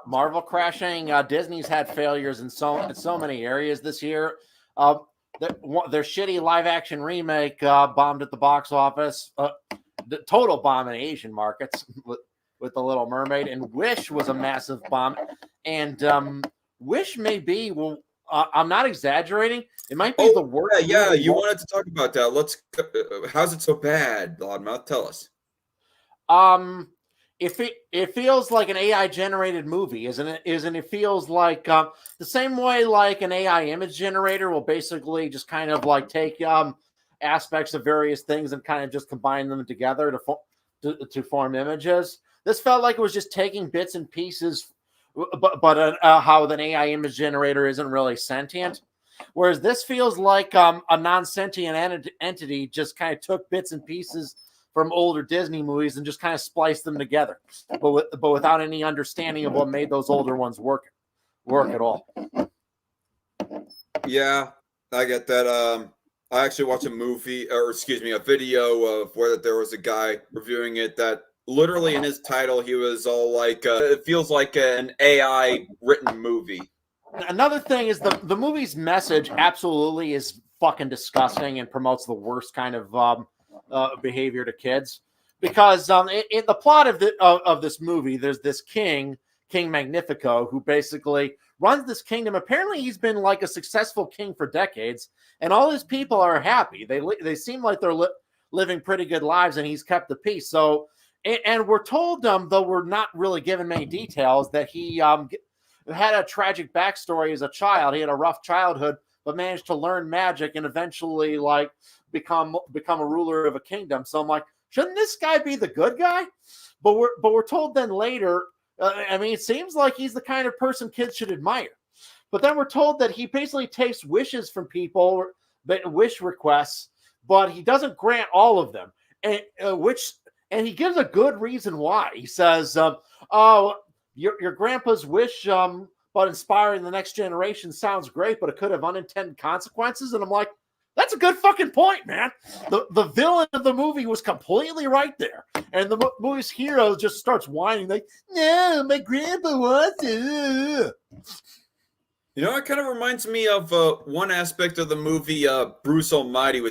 Marvel crashing. Disney's had failures in so many areas this year. Their shitty live action remake bombed at the box office. The total bomb in Asian markets with the Little Mermaid, and Wish was a massive bomb. And Wish may be, well, I'm not exaggerating, it might be the worst. Yeah, you wanted to talk about that. Let's. How's it so bad, Loudmouth? Tell us. It feels like an AI generated movie, isn't it? It feels like the same way like an AI image generator will basically just kind of like take aspects of various things and kind of just combine them together to form images. This felt like it was just taking bits and pieces, but how an AI image generator isn't really sentient. Whereas this feels like a non-sentient entity just kind of took bits and pieces from older Disney movies and just kind of spliced them together, but without any understanding of what made those older ones work at all. Yeah, I get that. I actually watched a video of where there was a guy reviewing it that literally in his title he was all like, "It feels like an AI written movie." Another thing is the movie's message absolutely is fucking disgusting and promotes the worst kind of behavior to kids, because in the plot of this movie, there's this King Magnifico, who basically runs this kingdom. Apparently, he's been like a successful king for decades, and all his people are happy. They seem like they're living pretty good lives, and he's kept the peace. So, and we're told, though we're not really given many details, that he had a tragic backstory as a child. He had a rough childhood, but managed to learn magic and eventually like become a ruler of a kingdom. So I'm like, shouldn't this guy be the good guy? But we're told then later, it seems like he's the kind of person kids should admire. But then we're told that he basically takes wishes from people, wish requests, but he doesn't grant all of them. And he gives a good reason why. He says, your grandpa's wish about inspiring the next generation sounds great, but it could have unintended consequences. And I'm like, that's a good fucking point, man. The villain of the movie was completely right there. And the movie's hero just starts whining like, no, my grandpa wants it. You know, it kind of reminds me of one aspect of the movie Bruce Almighty.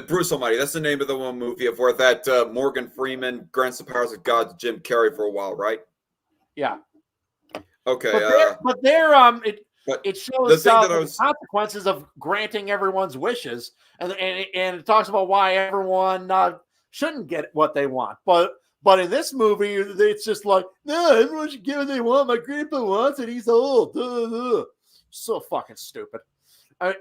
Bruce Almighty, that's the name of the one movie of where that Morgan Freeman grants the powers of God to Jim Carrey for a while, right? Yeah. Okay. It shows the consequences of granting everyone's wishes, and it talks about why everyone shouldn't get what they want. But in this movie, it's just like, no, everyone should get what they want. My grandpa wants it. He's old. So fucking stupid. What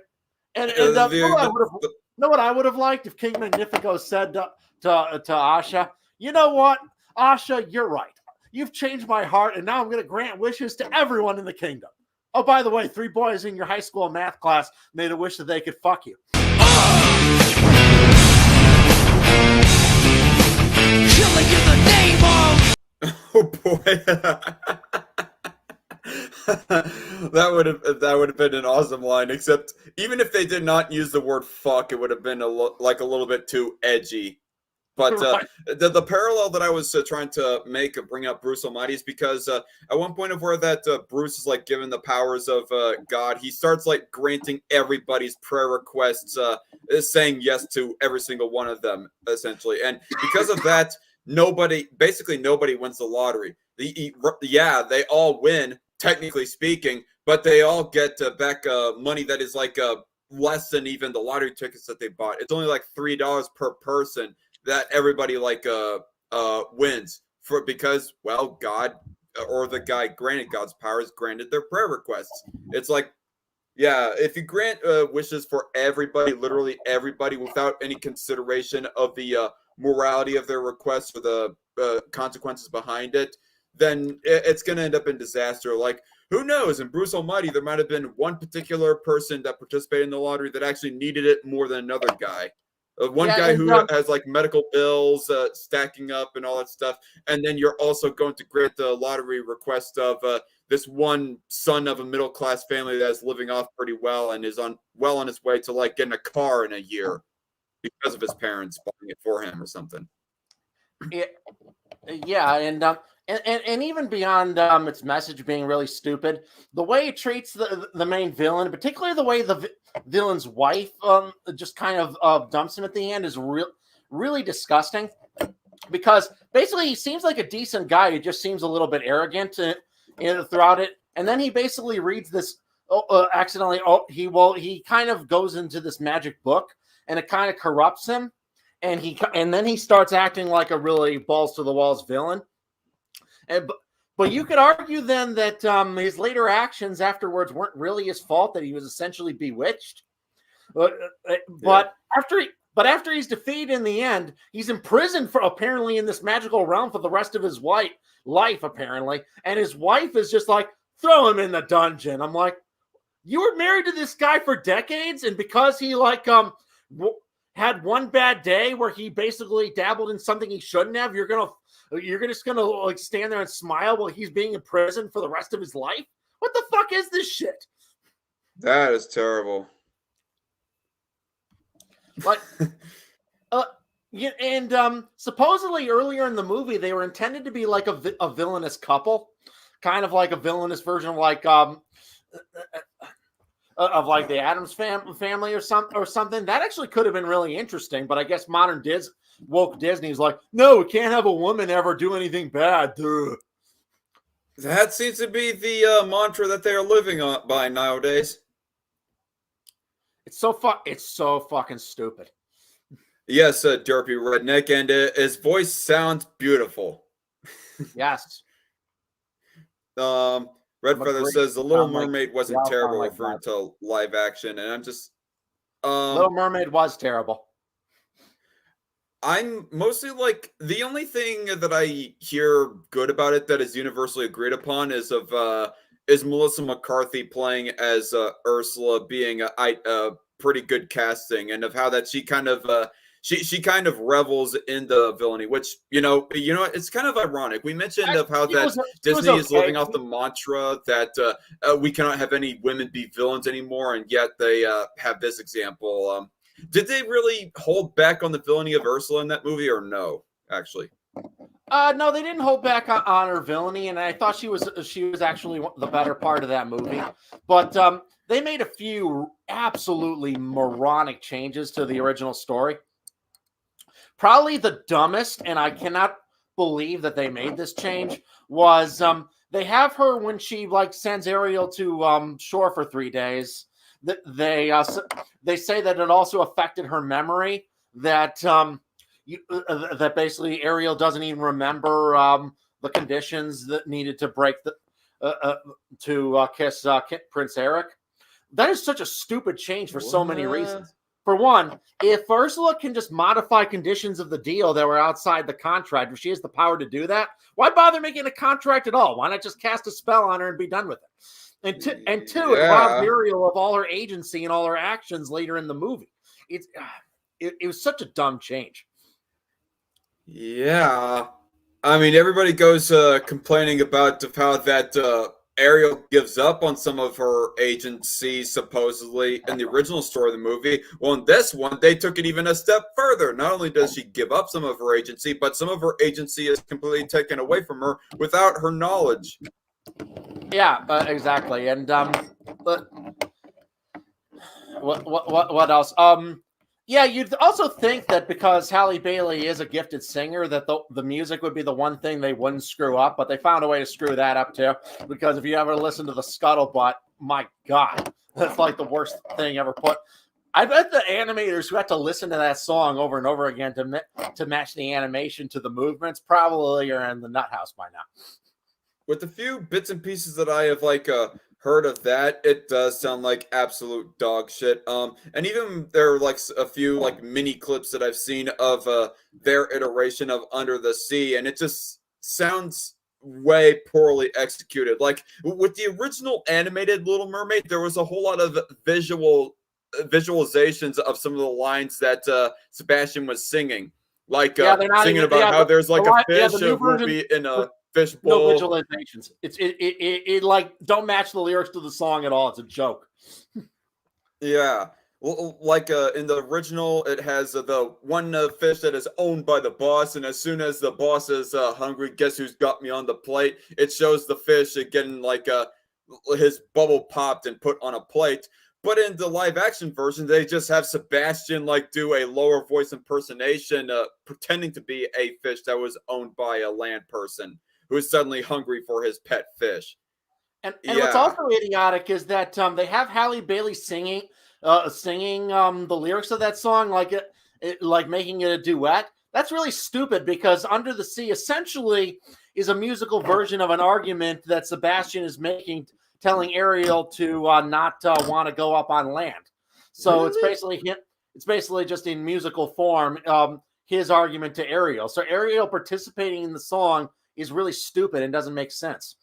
I would have liked if King Magnifico said to Asha, you know what, Asha, you're right. You've changed my heart, and now I'm going to grant wishes to everyone in the kingdom. Oh, by the way, 3 boys in your high school math class made a wish that they could fuck you. Killing in the name of... Oh, boy. that would have been an awesome line, except even if they did not use the word fuck, it would have been a little bit too edgy. But the parallel that I was trying to bring up Bruce Almighty is because at one point of where that Bruce is like given the powers of God, he starts like granting everybody's prayer requests, saying yes to every single one of them, essentially. And because of that, nobody wins the lottery. They all win, technically speaking, but they all get back money that is like less than even the lottery tickets that they bought. It's only like $3 per person that everybody wins because God or the guy granted God's powers granted their prayer requests. It's like, yeah, if you grant wishes for everybody, literally everybody, without any consideration of the morality of their requests or the consequences behind it, then it's going to end up in disaster. Like, who knows? In Bruce Almighty, there might have been one particular person that participated in the lottery that actually needed it more than another guy. One guy who has like medical bills stacking up and all that stuff. And then you're also going to grant the lottery request of this one son of a middle-class family that's living off pretty well and is on his way to like getting a car in a year because of his parents buying it for him or something. Yeah, and and even beyond its message being really stupid, the way it treats the main villain, particularly the way the villain's wife just kind of dumps him at the end, is really disgusting. Because basically he seems like a decent guy. He just seems a little bit arrogant throughout it. And then he basically reads this accidentally. He kind of goes into this magic book, and it kind of corrupts him. And then he starts acting like a really balls to the walls villain. But you could argue then that his later actions afterwards weren't really his fault, that he was essentially bewitched. But after he's defeated in the end, he's imprisoned for apparently in this magical realm for the rest of his life apparently. And his wife is just like, throw him in the dungeon. I'm like, you were married to this guy for decades, and because he had one bad day where he basically dabbled in something he shouldn't have, you're just gonna like stand there and smile while he's being imprisoned for the rest of his life? What the fuck is this shit? That is terrible. Like, supposedly earlier in the movie they were intended to be like a villainous couple, kind of like a villainous version of like the Addams family or something. That actually could have been really interesting, but I guess modern woke Disney's like, no, we can't have a woman ever do anything bad. Duh. That seems to be the mantra that they are living by nowadays. It's so fucking stupid. Yes, derpy redneck, and his voice sounds beautiful. Yes. Red Feather says the Little Mermaid wasn't terrible, referring to live action, and I'm just Little Mermaid was terrible. I'm mostly like, the only thing that I hear good about it that is universally agreed upon is Melissa McCarthy playing as Ursula being a pretty good casting, and of how that she kind of she kind of revels in the villainy, which you know it's kind of ironic. We mentioned of how that Disney is living off the mantra that we cannot have any women be villains anymore, and yet they have this example. Did they really hold back on the villainy of Ursula in that movie, or no? Actually, no, they didn't hold back on her villainy, and I thought she was actually the better part of that movie. But they made a few absolutely moronic changes to the original story. Probably the dumbest, and I cannot believe that they made this change, was they have her when she sends Ariel to shore for 3 days. They say that it also affected her memory, that that basically Ariel doesn't even remember the conditions that needed to break to kiss Prince Eric. That is such a stupid change for so many reasons. For one, if Ursula can just modify conditions of the deal that were outside the contract, if she has the power to do that, why bother making a contract at all? Why not just cast a spell on her and be done with it? And two, it robbed Ariel of all her agency and all her actions later in the movie. It was such a dumb change. Yeah. I mean, everybody goes complaining about how that Ariel gives up on some of her agency, supposedly, in the original story of the movie. Well, in this one, they took it even a step further. Not only does she give up some of her agency, but some of her agency is completely taken away from her without her knowledge. Yeah, exactly. And what else? Yeah, you'd also think that because Halle Bailey is a gifted singer, that the music would be the one thing they wouldn't screw up, but they found a way to screw that up too. Because if you ever listen to the Scuttlebutt, my God, that's like the worst thing ever put. I bet the animators who had to listen to that song over and over again to match the animation to the movements probably are in the nut house by now. With the few bits and pieces that I have heard of that, it does sound like absolute dog shit. And even there are a few mini clips that I've seen of their iteration of Under the Sea, and it just sounds way poorly executed. Like with the original animated Little Mermaid, there was a whole lot of visualizations of some of the lines that Sebastian was singing, singing about how there's a fish who will be in a fish bowl. No visualizations. It don't match the lyrics to the song at all. It's a joke. Yeah. Like in the original, it has the one fish that is owned by the boss, and as soon as the boss is hungry, guess who's got me on the plate? It shows the fish getting like his bubble popped and put on a plate. But in the live action version, they just have Sebastian like do a lower voice impersonation, pretending to be a fish that was owned by a land person who is suddenly hungry for his pet fish. And Yeah. what's also idiotic is that they have Halle Bailey singing the lyrics of that song like making it a duet. That's really stupid because Under the Sea essentially is a musical version of an argument that Sebastian is making, telling Ariel to not want to go up on land. So Really? it's basically just in musical form his argument to Ariel. So Ariel participating in the song is really stupid and doesn't make sense.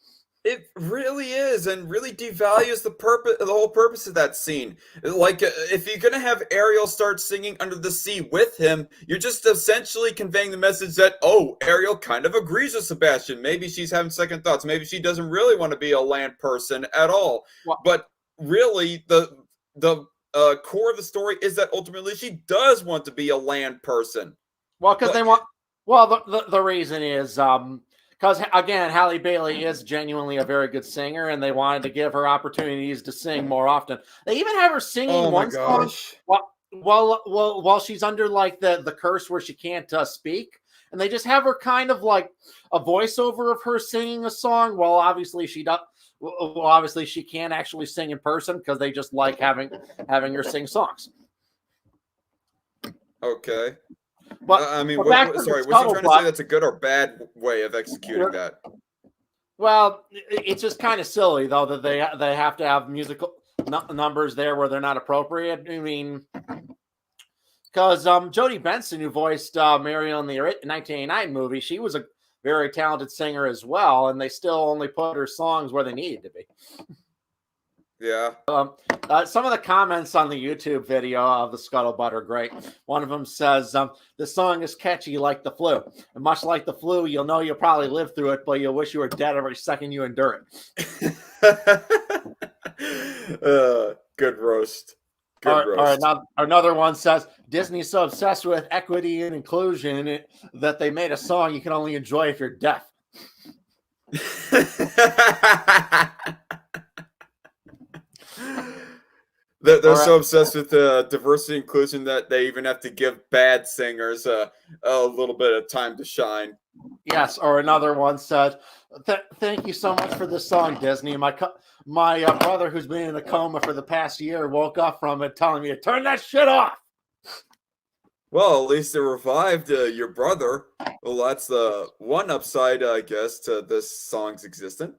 It really is, and really devalues the whole purpose of that scene. Like, if you're gonna have Ariel start singing Under the Sea with him, you're just essentially conveying the message that, oh, Ariel kind of agrees with Sebastian. Maybe she's having second thoughts. Maybe she doesn't really want to be a land person at all. Well, But really, the core of the story is that ultimately she does want to be a land person. well, because But they want. Well, the reason is because again, Halle Bailey is genuinely a very good singer, and they wanted to give her opportunities to sing more often. They even have her singing oh my one song gosh. while she's under like the curse where she can't speak, and they just have her kind of like a voiceover of her singing a song. Well, obviously she does. Well, obviously she can't actually sing in person because they just like having her sing songs. Okay. But I mean, back to sorry, the was he trying to say scuttlebutt. that's a good or bad way of executing that? Well, it's just kind of silly though that they have to have musical numbers there where they're not appropriate. I mean, because Jodie Benson, who voiced Mariel in the 1989 movie, she was a very talented singer as well, and they still only put her songs where they needed to be. Yeah. Some of the comments on the YouTube video of the Scuttlebutt are great. One of them says, the song is catchy like the flu. And much like the flu, you'll know you'll probably live through it, but you'll wish you were dead every second you endure it. Good roast. Good Or roast. another one says, Disney's so obsessed with equity and inclusion that they made a song you can only enjoy if you're deaf. They're so obsessed with diversity and inclusion that they even have to give bad singers a little bit of time to shine. Yes, or another one said, "Thank you so much for this song, Disney. My brother, who's been in a coma for the past year, woke up from it, telling me to turn that shit off." Well, at least it revived your brother. Well, that's the one upside, I guess, to this song's existence.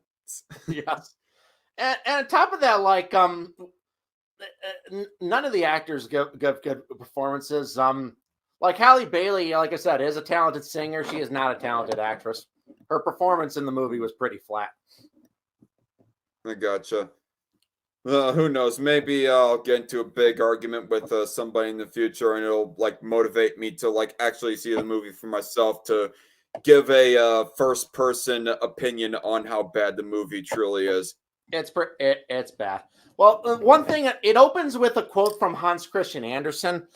Yes, and on top of that, like none of the actors give good performances. Like Halle Bailey, like I said, is a talented singer. She is not a talented actress. Her performance in the movie was pretty flat. I gotcha. Who knows? Maybe I'll get into a big argument with somebody in the future, and it'll like motivate me to like actually see the movie for myself to give a first-person opinion on how bad the movie truly is. It's bad. Well, one thing, it opens with a quote from Hans Christian Andersen,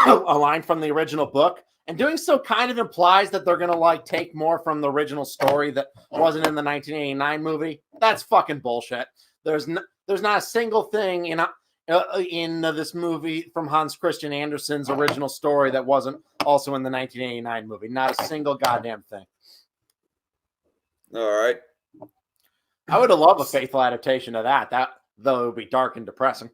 a line from the original book, and doing so kind of implies that they're gonna like take more from the original story that wasn't in the 1989 movie. That's fucking bullshit. There's not a single thing in this movie from Hans Christian Andersen's original story that wasn't also in the 1989 movie. Not a single goddamn thing. All right. I would have loved a faithful adaptation of that. That though it would be dark and depressing.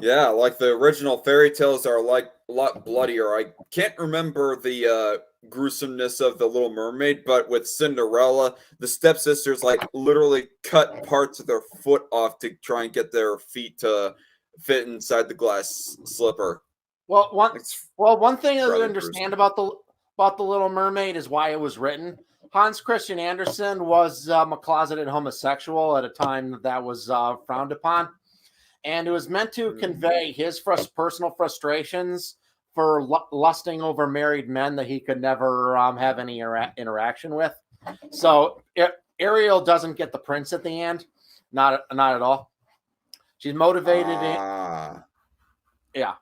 Yeah, like the original fairy tales are like a lot bloodier. I can't remember the gruesomeness of the Little Mermaid, but with Cinderella, the stepsisters like literally cut parts of their foot off to try and get their feet to fit inside the glass slipper. Well, one thing that I rather understand about the Little Mermaid is why it was written. Hans Christian Andersen was a closeted homosexual at a time that was frowned upon, and it was meant to convey his personal frustrations for lusting over married men that he could never have any interaction with. So Ariel doesn't get the prince at the end, not at all. She's motivated. Yeah.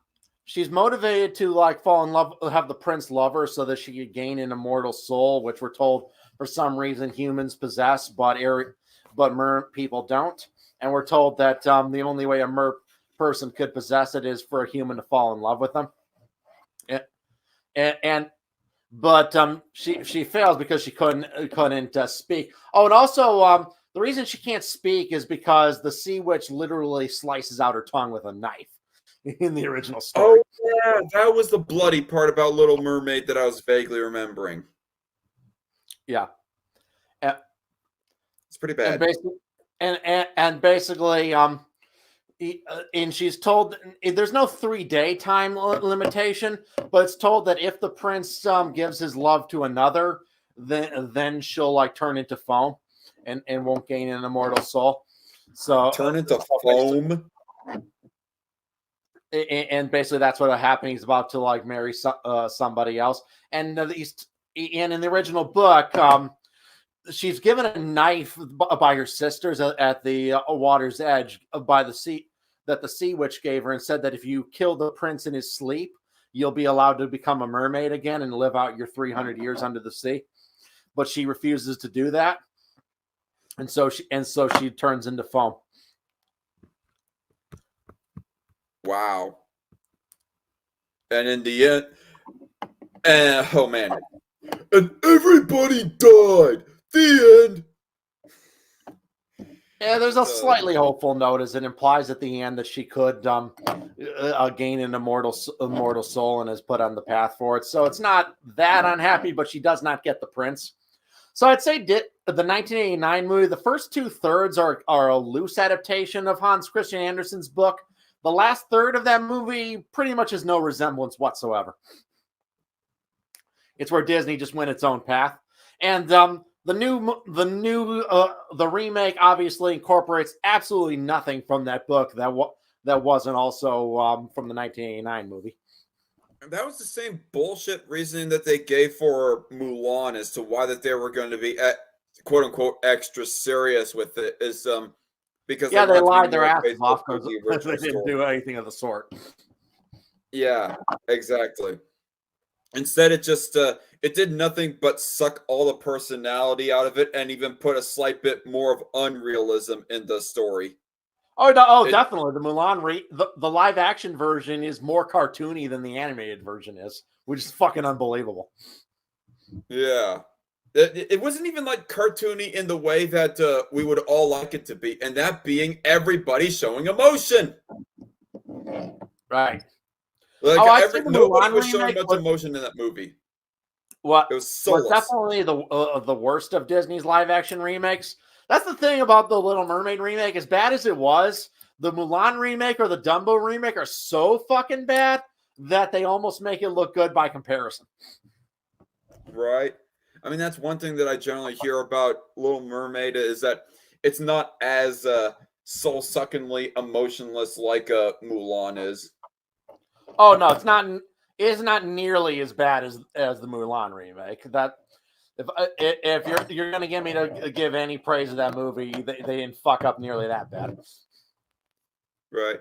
She's motivated to like fall in love, have the prince love her so that she could gain an immortal soul, which we're told for some reason humans possess, but mer people don't. And we're told that the only way a mer person could possess it is for a human to fall in love with them. And but she fails because she couldn't speak. Oh, and also the reason she can't speak is because the sea witch literally slices out her tongue with a knife in the original story. Oh yeah, that was the bloody part about Little Mermaid that I was vaguely remembering. Yeah, and, It's pretty and bad. basically, and basically, and she's told there's no 3-day time limitation, but it's told that if the prince gives his love to another, then she'll like turn into foam and won't gain an immortal soul. So Turn into foam. And basically that's what happening. He's about to like marry somebody else, and and in the original book, she's given a knife by her sisters at the water's edge by the sea that the sea witch gave her, and said that if you kill the prince in his sleep, you'll be allowed to become a mermaid again and live out your 300 years under the sea. But she refuses to do that, and so she turns into foam. Wow. And in the end, oh man, and everybody died. The end. Yeah, there's a slightly hopeful note as it implies at the end that she could gain an immortal soul and is put on the path for it. So it's not that unhappy, but she does not get the prince. So I'd say the 1989 movie, the first 2/3 are a loose adaptation of Hans Christian Andersen's book. The last third of that movie pretty much has no resemblance whatsoever. It's where Disney just went its own path. And the remake obviously incorporates absolutely nothing from that book that wasn't also from the 1989 movie. That was the same bullshit reasoning that they gave for Mulan as to why that they were going to be quote unquote extra serious with it is because they lied their asses faithful off to because the they original didn't story. do anything of the sort. Yeah, exactly. Instead, it just it did nothing but suck all the personality out of it, and even put a slight bit more of unrealism in the story. Oh no! Definitely the Mulan the live action version is more cartoony than the animated version is, which is fucking unbelievable. Yeah, it wasn't even like cartoony in the way that we would all like it to be, and that being everybody showing emotion. Right. Like nobody was showing much emotion in that movie. What it was soulless. Definitely the worst of Disney's live action remakes. That's the thing about the Little Mermaid remake. As bad as it was, the Mulan remake or the Dumbo remake are so fucking bad that they almost make it look good by comparison. Right. I mean, that's one thing that I generally hear about Little Mermaid is that it's not as soul-suckingly emotionless like Mulan is. Oh no, it's not. It's not nearly as bad as the Mulan remake. That if you're gonna get me to give any praise to that movie, they didn't fuck up nearly that bad. Right.